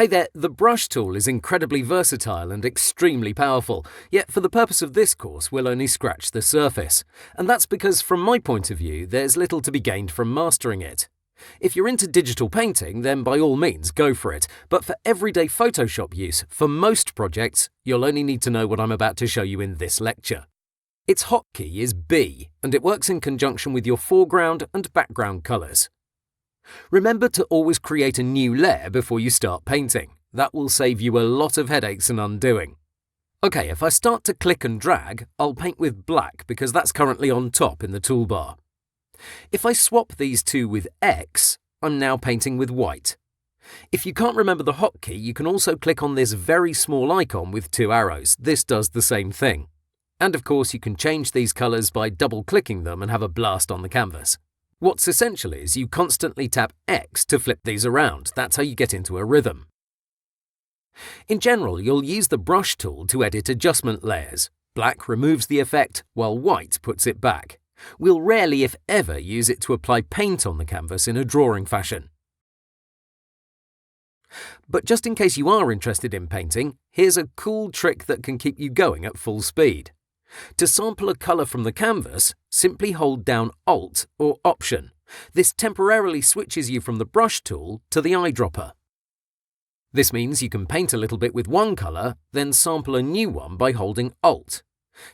Hey there, the brush tool is incredibly versatile and extremely powerful, yet for the purpose of this course we'll only scratch the surface. And that's because from my point of view there's little to be gained from mastering it. If you're into digital painting, then by all means go for it, but for everyday Photoshop use, for most projects, you'll only need to know what I'm about to show you in this lecture. Its hotkey is B, and it works in conjunction with your foreground and background colours. Remember to always create a new layer before you start painting. That will save you a lot of headaches and undoing. Okay, if I start to click and drag, I'll paint with black because that's currently on top in the toolbar. If I swap these two with X, I'm now painting with white. If you can't remember the hotkey, you can also click on this very small icon with two arrows. This does the same thing. And of course, you can change these colours by double-clicking them and have a blast on the canvas. What's essential is you constantly tap X to flip these around. That's how you get into a rhythm. In general, you'll use the brush tool to edit adjustment layers. Black removes the effect, while white puts it back. We'll rarely, if ever, use it to apply paint on the canvas in a drawing fashion. But just in case you are interested in painting, here's a cool trick that can keep you going at full speed. To sample a colour from the canvas, simply hold down Alt or Option. This temporarily switches you from the brush tool to the eyedropper. This means you can paint a little bit with one colour, then sample a new one by holding Alt.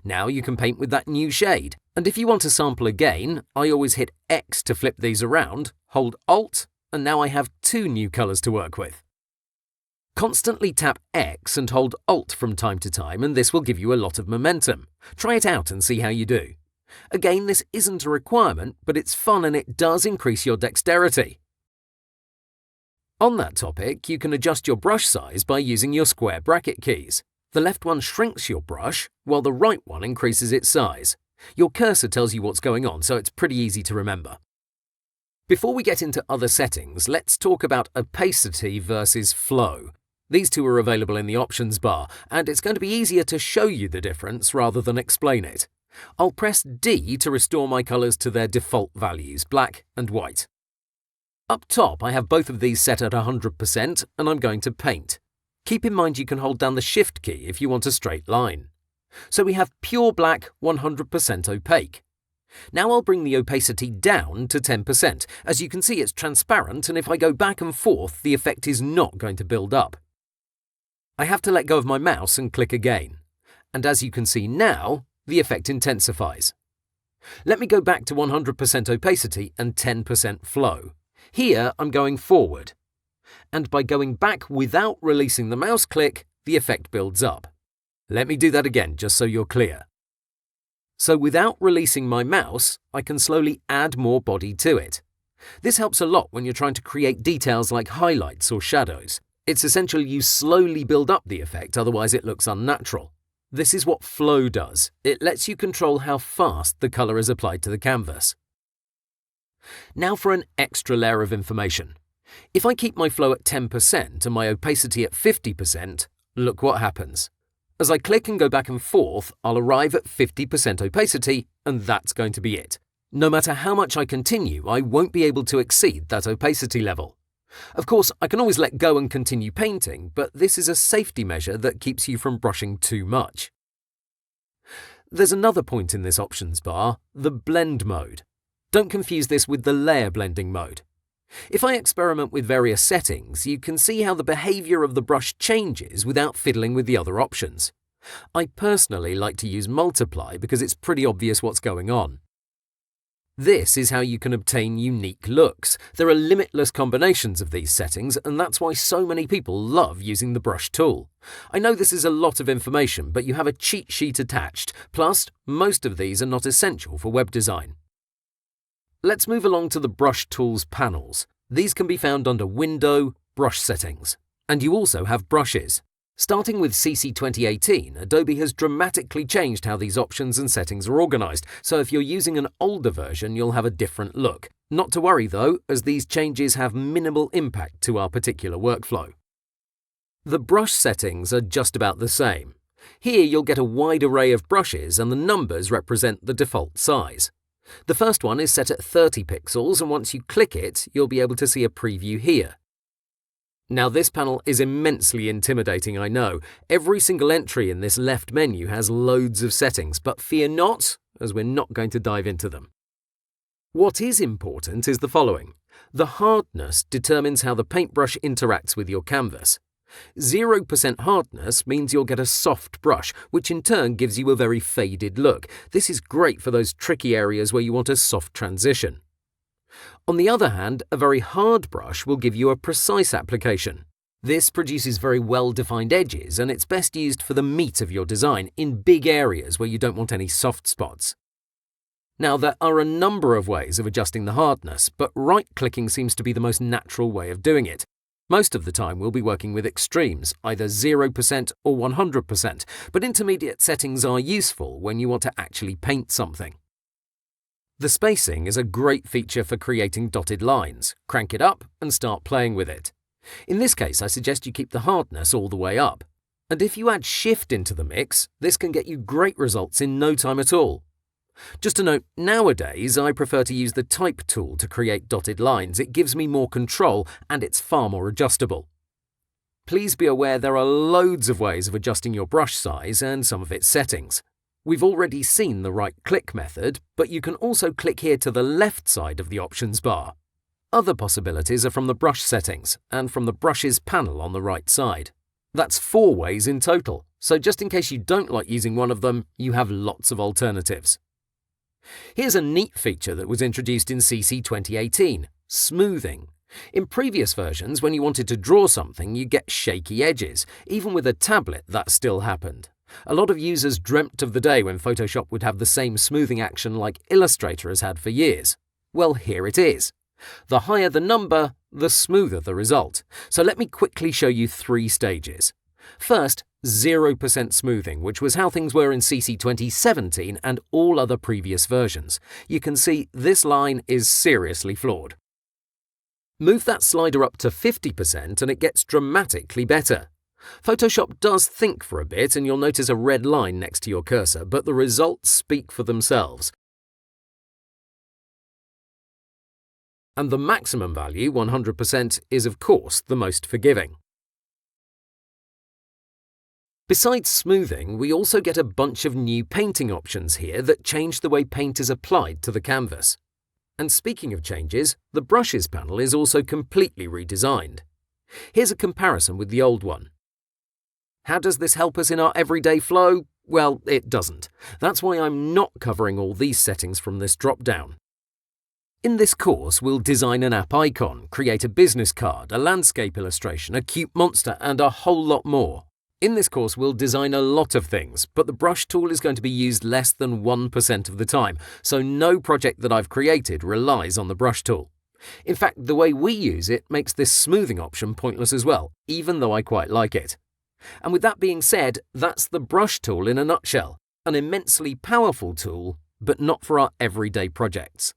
Now you can paint with that new shade, and if you want to sample again, I always hit X to flip these around, hold Alt, and now I have two new colours to work with. Constantly tap X and hold Alt from time to time, and this will give you a lot of momentum. Try it out and see how you do. Again, this isn't a requirement, but it's fun and it does increase your dexterity. On that topic, you can adjust your brush size by using your square bracket keys. The left one shrinks your brush, while the right one increases its size. Your cursor tells you what's going on, so it's pretty easy to remember. Before we get into other settings, let's talk about opacity versus flow. These two are available in the options bar, and it's going to be easier to show you the difference rather than explain it. I'll press D to restore my colours to their default values, black and white. Up top, I have both of these set at 100%, and I'm going to paint. Keep in mind you can hold down the Shift key if you want a straight line. So we have pure black, 100% opaque. Now I'll bring the opacity down to 10%. As you can see, it's transparent, and if I go back and forth, the effect is not going to build up. I have to let go of my mouse and click again. And as you can see now, the effect intensifies. Let me go back to 100% opacity and 10% flow. Here, I'm going forward. And by going back without releasing the mouse click, the effect builds up. Let me do that again, just so you're clear. So without releasing my mouse, I can slowly add more body to it. This helps a lot when you're trying to create details like highlights or shadows. It's essential you slowly build up the effect, otherwise it looks unnatural. This is what flow does. It lets you control how fast the colour is applied to the canvas. Now for an extra layer of information. If I keep my flow at 10% and my opacity at 50%, look what happens. As I click and go back and forth, I'll arrive at 50% opacity, and that's going to be it. No matter how much I continue, I won't be able to exceed that opacity level. Of course, I can always let go and continue painting, but this is a safety measure that keeps you from brushing too much. There's another point in this options bar, the blend mode. Don't confuse this with the layer blending mode. If I experiment with various settings, you can see how the behaviour of the brush changes without fiddling with the other options. I personally like to use multiply because it's pretty obvious what's going on. This is how you can obtain unique looks. There are limitless combinations of these settings, and that's why so many people love using the brush tool. I know this is a lot of information, but you have a cheat sheet attached, plus most of these are not essential for web design. Let's move along to the brush tools panels. These can be found under Window, Brush Settings. And you also have brushes. Starting with CC 2018, Adobe has dramatically changed how these options and settings are organized, so if you're using an older version, you'll have a different look. Not to worry though, as these changes have minimal impact to our particular workflow. The brush settings are just about the same. Here you'll get a wide array of brushes and the numbers represent the default size. The first one is set at 30 pixels, and once you click it, you'll be able to see a preview here. Now this panel is immensely intimidating, I know. Every single entry in this left menu has loads of settings, but fear not, as we're not going to dive into them. What is important is the following. The hardness determines how the paintbrush interacts with your canvas. 0% hardness means you'll get a soft brush, which in turn gives you a very faded look. This is great for those tricky areas where you want a soft transition. On the other hand, a very hard brush will give you a precise application. This produces very well-defined edges, and it's best used for the meat of your design in big areas where you don't want any soft spots. Now, there are a number of ways of adjusting the hardness, but right-clicking seems to be the most natural way of doing it. Most of the time we'll be working with extremes, either 0% or 100%, but intermediate settings are useful when you want to actually paint something. The spacing is a great feature for creating dotted lines. Crank it up and start playing with it. In this case, I suggest you keep the hardness all the way up. And if you add shift into the mix, this can get you great results in no time at all. Just a note, nowadays I prefer to use the type tool to create dotted lines. It gives me more control and it's far more adjustable. Please be aware there are loads of ways of adjusting your brush size and some of its settings. We've already seen the right-click method, but you can also click here to the left side of the options bar. Other possibilities are from the brush settings and from the brushes panel on the right side. That's 4 ways in total, so just in case you don't like using one of them, you have lots of alternatives. Here's a neat feature that was introduced in CC 2018, smoothing. In previous versions, when you wanted to draw something, you get shaky edges. Even with a tablet, that still happened. A lot of users dreamt of the day when Photoshop would have the same smoothing action like Illustrator has had for years. Well, here it is. The higher the number, the smoother the result. So let me quickly show you 3 stages. First, 0% smoothing, which was how things were in CC 2017 and all other previous versions. You can see this line is seriously flawed. Move that slider up to 50% and it gets dramatically better. Photoshop does think for a bit and you'll notice a red line next to your cursor, but the results speak for themselves. And the maximum value, 100%, is of course the most forgiving. Besides smoothing, we also get a bunch of new painting options here that change the way paint is applied to the canvas. And speaking of changes, the brushes panel is also completely redesigned. Here's a comparison with the old one. How does this help us in our everyday flow? Well, it doesn't. That's why I'm not covering all these settings from this drop-down. In this course, we'll design an app icon, create a business card, a landscape illustration, a cute monster, and a whole lot more. In this course, we'll design a lot of things, but the brush tool is going to be used less than 1% of the time, so no project that I've created relies on the brush tool. In fact, the way we use it makes this smoothing option pointless as well, even though I quite like it. And with that being said, that's the brush tool in a nutshell, an immensely powerful tool, but not for our everyday projects.